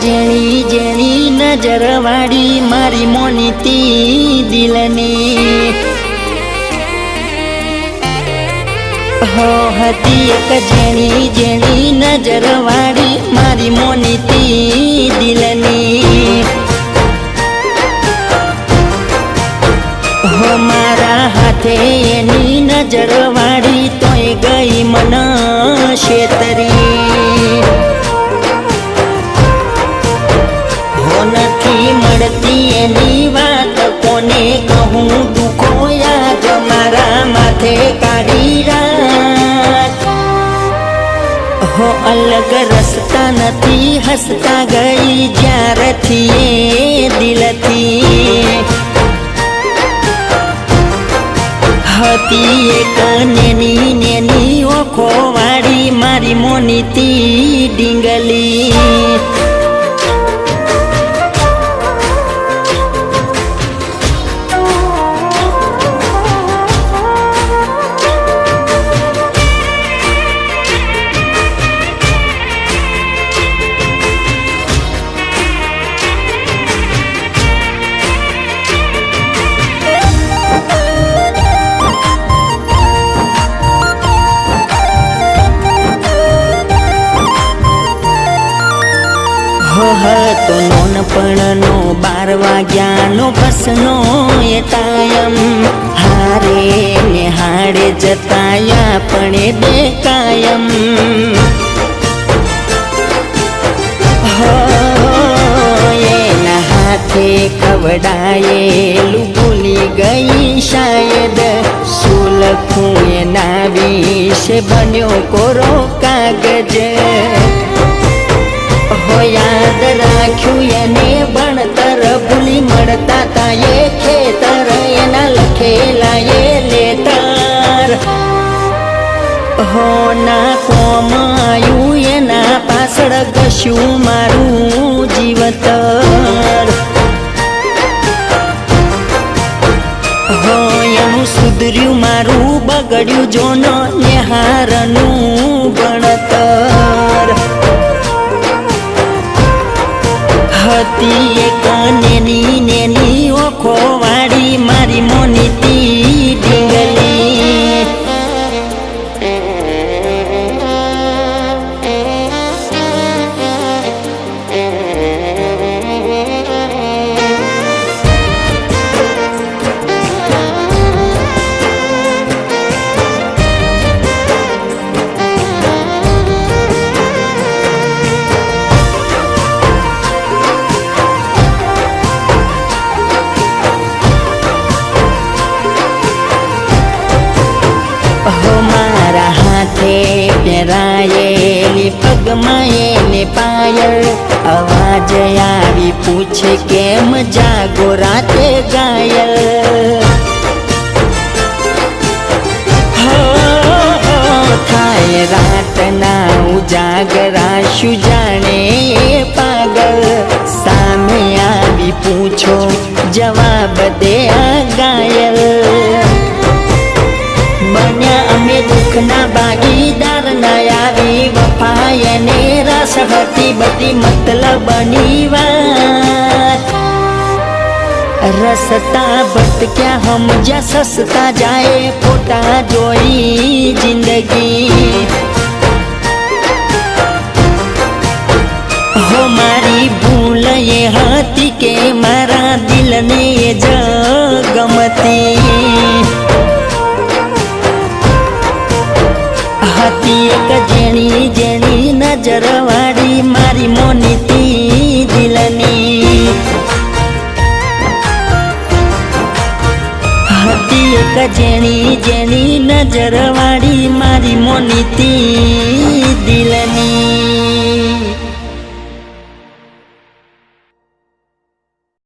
જેણી જેણી નજર વાળી મારી મોનીતી દિલની હો હતી એક જેણી જેણી નજર વાળી મારી મોનીતી દિલની હો મારા હાથે એની નજર વાળી તોય ગઈ મન શેતરી હો નથી મળતી એની વાત કોને કહું દુખો યાદ મારા માથે કાઢી રાખ હો અલગ રસ્તા નથી હસતા ગઈ જ્યારથી એ દિલથી હતી એક નેની નેની ઓખો વાળી મારી મોનીતી ડીંગલી હતો નોનપણનો 12 વાગ્યાનો બસનો એ ટાયમ હારે ને હાડે જતાયા પણ બે કાયમ હો એના હાથે ખવડાયેલું ભૂલી ગઈ શાયદ શું લખું એના વિશે બન્યો કોરો કાગજ યાદ રાખ્યું એને ભણતર ભૂલી મળતા તા એ ખેતર એના લખેલા એ લેટર હો ના કોમ આવ્યું એના પાછળ કશું મારું જીવતર હો એનું સુધર્યું મારું બગડ્યું જોનો નેહારનું ભણતર હતી એક નેની નેની ઓખો વાળી મારી મોનીતી ડીંગલી પહેરાયેલી પગમાં એને પાયલ અવાજ આવી પૂછે કેમ જાગો રાતે ઘાયલ થાય રાતના ઉજાગરા શું જાણે એ પાગલ સામે આવી પૂછો જવાબ દે આ ઘાયલ બન્યા અમે દુઃખના ભાગીદાર ના આવી વફાયને રસ હતી બધી મતલબની વાત રસતા ભટક્યા સમજ્યા સસતા જાય ફોટા જોઈ જિંદગી હો મારી ભૂલ એ હતી કે મારા દિલને જ ગમતી હતી એક જેણી જેણી નજર વાળી મારી મોનીતી દિલની હતી એક જેણી જેણી નજર વાળી મારી મોનીતી